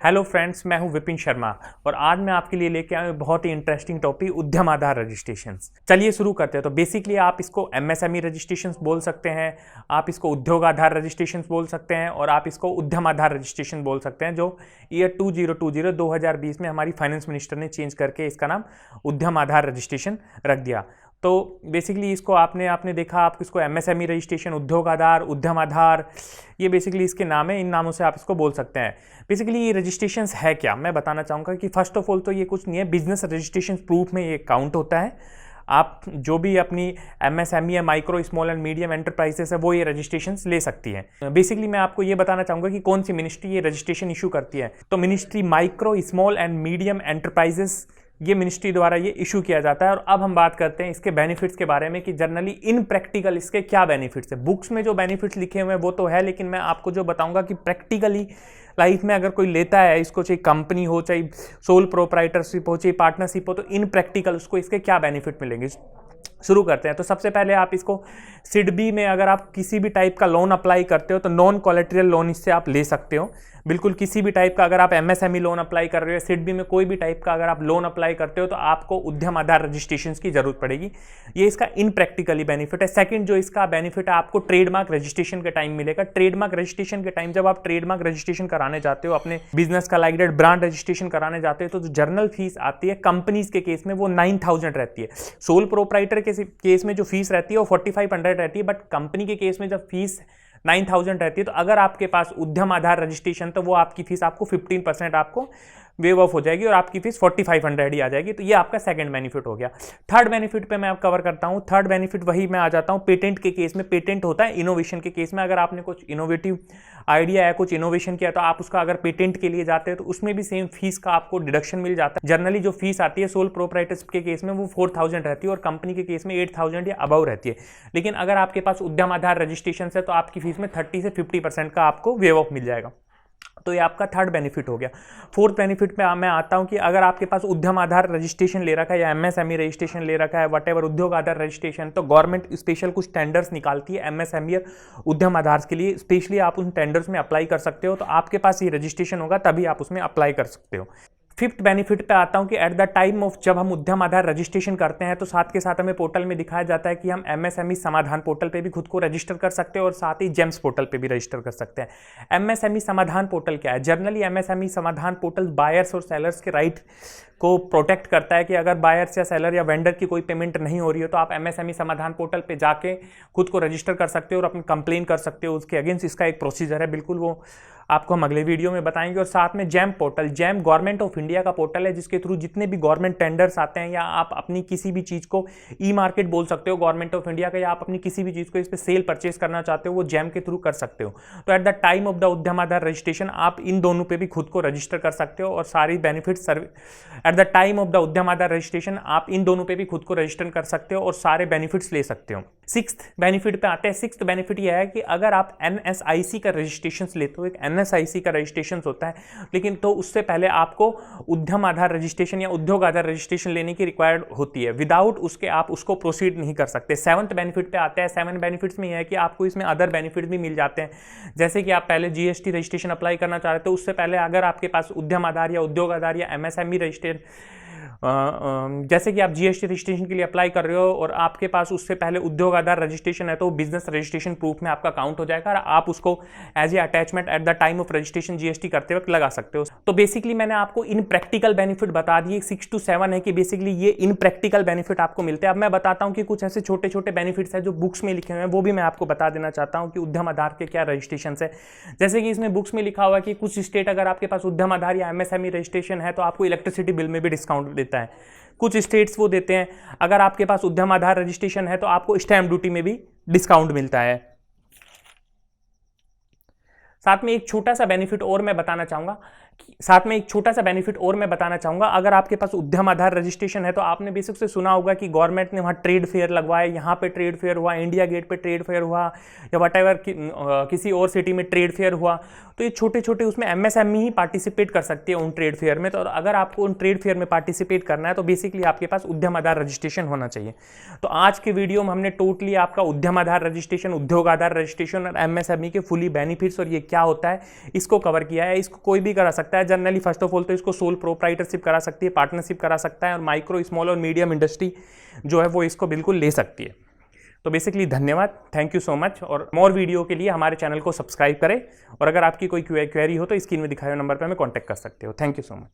Hello friends, मैं हूं विपिन शर्मा और आज मैं आपके लिए लेके आया हूं बहुत ही इंटरेस्टिंग टॉपिक उद्यम आधार रजिस्ट्रेशंस। चलिए शुरू करते हैं। तो बेसिकली आप इसको एमएसएमई रजिस्ट्रेशंस बोल सकते हैं, आप इसको उद्योग आधार रजिस्ट्रेशंस बोल सकते हैं और आप इसको उद्यम आधार रजिस्ट्रेशन बोल सकते हैं, जो ईयर 2020 में हमारी फाइनेंस मिनिस्टर ने चेंज करके इसका नाम उद्यम आधार रजिस्ट्रेशन रख दिया। तो बेसिकली इसको आपने देखा, आप इसको एमएसएमई रजिस्ट्रेशन, उद्योग आधार, उद्यम आधार, ये बेसिकली इसके नाम है। इन नामों से आप इसको बोल सकते हैं। बेसिकली ये रजिस्ट्रेशंस है क्या, मैं बताना चाहूँगा कि फर्स्ट ऑफ ऑल तो ये कुछ नहीं है, बिजनेस रजिस्ट्रेशन प्रूफ में ये काउंट होता है। आप जो भी अपनी एमएसएमई या micro small and medium enterprises है वो ये रजिस्ट्रेशंस ले सकती है। बेसिकली मैं आपको ये बताना चाहूँगा कि कौन सी मिनिस्ट्री ये रजिस्ट्रेशन इशू करती है। तो ministry micro small and medium enterprises, ये मिनिस्ट्री द्वारा ये इशू किया जाता है। और अब हम बात करते हैं इसके बेनिफिट्स के बारे में कि जनरली इन प्रैक्टिकल इसके क्या बेनिफिट्स है। बुक्स में जो बेनिफिट्स लिखे हुए हैं वो तो है, लेकिन मैं आपको जो बताऊंगा कि प्रैक्टिकली लाइफ में अगर कोई लेता है इसको, चाहे कंपनी हो, चाहे सोल प्रोप्राइटरशिप हो, चाहे पार्टनरशिप हो, तो इन प्रैक्टिकल उसको इसके क्या बेनिफिट मिलेंगे। शुरू करते हैं। तो सबसे पहले आप इसको सिडबी में अगर आप किसी भी टाइप का लोन अप्लाई करते हो तो नॉन कोलेटरल लोन इससे आप ले सकते हो। बिल्कुल किसी भी टाइप का अगर आप एमएसएमई लोन अप्लाई कर रहे हो, सिडबी में कोई भी टाइप का अगर आप लोन अप्लाई करते हो तो आपको उद्यम आधार रजिस्ट्रेशन की जरूरत पड़ेगी। ये इसका इन प्रैक्टिकली बेनिफिट है। सेकंड जो इसका बेनिफिट है, आपको ट्रेडमार्क रजिस्ट्रेशन के टाइम मिलेगा। ट्रेडमार्क रजिस्ट्रेशन के टाइम जब आप ट्रेडमार्क रजिस्ट्रेशन कराने जाते हो, अपने बिजनेस का लाइक डेट ब्रांड रजिस्ट्रेशन कराने जाते हो, तो जो जर्नल फीस आती है कंपनीज के केस में वो 9000 रहती है। सोल प्रोप्राइटर के केस में जो फीस रहती है वो 4500 रहती है, बट कंपनी के केस में जब फीस 9000 रहती है, तो अगर आपके पास उद्यम आधार रजिस्ट्रेशन तो वो आपकी फीस आपको 15% आपको वेव ऑफ हो जाएगी और आपकी फीस 4500 ही आ जाएगी। तो ये आपका सेकंड बेनिफिट हो गया। थर्ड बेनिफिट पे मैं आप कवर करता हूँ। थर्ड बेनिफिट वही मैं आ जाता हूँ पेटेंट के केस में। पेटेंट होता है इनोवेशन के केस में। अगर आपने कुछ इनोवेटिव आइडिया है, कुछ इनोवेशन किया, तो आप उसका अगर पेटेंट के लिए जाते हैं तो उसमें भी सेम फीस का आपको डिडक्शन मिल जाता है। जनरली जो फीस आती है सोल प्रोप्राइटरशिप के केस में वो 4000 रहती है और कंपनी के केस में 8000 या अबव रहती है। लेकिन अगर आपके पास उद्यम आधार रजिस्ट्रेशन है तो आपकी फीस में 30 से 50% का आपको वेव ऑफ मिल जाएगा। तो ये आपका थर्ड बेनिफिट हो गया। फोर्थ बेनिफिट में मैं आता हूं कि अगर आपके पास उद्यम आधार रजिस्ट्रेशन ले रखा है या एमएसएमई रजिस्ट्रेशन ले रखा है, वट एवर उद्योग आधार रजिस्ट्रेशन, तो गवर्नमेंट स्पेशल कुछ टेंडर्स निकालती है एमएसएमई और उद्यम आधार के लिए। स्पेशली आप उन टेंडर्स में अप्लाई कर सकते हो। तो आपके पास ये रजिस्ट्रेशन होगा तभी आप उसमें अप्लाई कर सकते हो। फिफ्थ बेनिफिट पे आता हूं कि एट द टाइम ऑफ जब हम उद्यम आधार रजिस्ट्रेशन करते हैं तो साथ के साथ हमें पोर्टल में दिखाया जाता है कि हम एमएसएमई समाधान पोर्टल पे भी खुद को रजिस्टर कर सकते हैं और साथ ही जेम्स पोर्टल पे भी रजिस्टर कर सकते हैं। एमएसएमई समाधान पोर्टल क्या है? जनरली एमएसएमई समाधान पोर्टल बायर्स और सेलर्स के राइट को प्रोटेक्ट करता है कि अगर बायर्स या सेलर या वेंडर की कोई पेमेंट नहीं हो रही हो तो आप एमएसएमई समाधान पोर्टल पे जाके खुद को रजिस्टर कर सकते हो और अपनी कंप्लेन कर सकते हो उसके अगेंस्ट। इसका एक प्रोसीजर है, बिल्कुल वो आपको हम अगले वीडियो में बताएंगे। और साथ में GeM portal, jam government of India का पोर्टल है जिसके थ्रू जितने भी गवर्नमेंट टेंडर्स आते हैं या आप अपनी किसी भी चीज़ को ई मार्केट बोल सकते हो गवर्नमेंट ऑफ इंडिया का, या आप अपनी किसी भी चीज़ को इस पर सेल परचेज करना चाहते हो वो जैम के थ्रू कर सकते हो। तो eight the time of the उद्यम आधार रजिस्ट्रेशन आप इन दोनों पे भी खुद को रजिस्टर कर सकते हो और सारी benefit eight the time of the उद्यम आधार रजिस्ट्रेशन आप इन दोनों पे भी खुद को रजिस्टर कर सकते हो और सारे बेनिफिट्स ले सकते हो। सिक्स्थ बेनिफिट पे आते हैं। सिक्स्थ बेनिफिट यह है कि अगर आप एनएसआईसी का रजिस्ट्रेशन लेते हो, एक एनएसआईसी का रजिस्ट्रेशन होता है, लेकिन तो उससे पहले आपको उद्यम आधार रजिस्ट्रेशन या उद्योग आधार रजिस्ट्रेशन लेने की रिक्वायर्ड होती है। विदाउट उसके आप उसको प्रोसीड नहीं कर सकते। सेवंथ बेनिफिट पे आते हैं। सेवन बेनिफिट्स में यह है कि आपको इसमें अदर बेनिफिट भी मिल जाते हैं, जैसे कि आप पहले जीएसटी रजिस्ट्रेशन अप्लाई करना चाह रहे थे, उससे पहले अगर आपके पास उद्यम आधार या उद्योग आधार या एमएसएमई रजिस्ट्रेशन, जैसे कि आप जीएसटी रजिस्ट्रेशन के लिए अप्लाई कर रहे हो और आपके पास उससे पहले उद्योग आधार रजिस्ट्रेशन है, तो बिजनेस रजिस्ट्रेशन प्रूफ में आपका काउंट हो जाएगा और आप उसको as a attachment at the time of registration GST करते वक्त लगा सकते हो। तो बेसिकली मैंने आपको इन प्रैक्टिकल बेनिफिट बता दिए। 6 to 7 है कि बेसिकली ये इन प्रैक्टिकल बेनिफिट आपको मिलते हैं। अब मैं बताता हूँ कि कुछ ऐसे छोटे छोटे बेनिफिट्स हैं जो बुक्स में लिखे हुए हैं, वो भी मैं आपको बता देना चाहता हूँ कि उद्यम आधार के क्या रजिस्ट्रेशन है। जैसे कि इसमें बुक्स में लिखा हुआ है कि कुछ स्टेट अगर आपके पास उद्यम आधार या एमएसएमई रजिस्ट्रेशन है तो आपको इलेक्ट्रिसिटी बिल में भी डिस्काउंट देता है। कुछ स्टेट्स वो देते हैं अगर आपके पास उद्यम आधार रजिस्ट्रेशन है तो आपको स्टैम्प ड्यूटी में भी डिस्काउंट मिलता है। साथ में एक छोटा सा बेनिफिट और मैं बताना चाहूंगा अगर आपके पास उद्यम आधार रजिस्ट्रेशन है तो आपने बेसिक से सुना होगा कि गवर्नमेंट ने वहाँ ट्रेड फेयर लगवाए, यहाँ पे ट्रेड फेयर हुआ, इंडिया गेट पे ट्रेड फेयर हुआ या वट एवर किसी और सिटी में ट्रेड फेयर हुआ। तो ये छोटे छोटे उसमें एमएसएमई ही पार्टिसिपेट कर सकती है उन ट्रेड फेयर में। तो अगर आपको उन ट्रेड फेयर में पार्टिसिपेट करना है तो बेसिकली आपके पास उद्यम आधार रजिस्ट्रेशन होना चाहिए। तो आज के वीडियो में हमने टोटली आपका उद्यम आधार रजिस्ट्रेशन, उद्योग आधार रजिस्ट्रेशन और एमएसएमई के फुली बेनिफिट्स और ये क्या होता है इसको कवर किया है। इसको कोई भी करा सकता सकता है। जनरली फर्स्ट ऑफ ऑल तो इसको सोल प्रोप्राइटरशिप करा सकती है, पार्टनरशिप करा सकता है, और माइक्रो, स्मॉल और मीडियम इंडस्ट्री जो है वो इसको बिल्कुल ले सकती है। तो बेसिकली धन्यवाद, थैंक यू सो मच। और मोर वीडियो के लिए हमारे चैनल को सब्सक्राइब करें, और अगर आपकी कोई क्वेरी हो तो स्क्रीन में दिखाए हुए नंबर पर हमें कॉन्टैक्ट कर सकते हो। Thank you so much.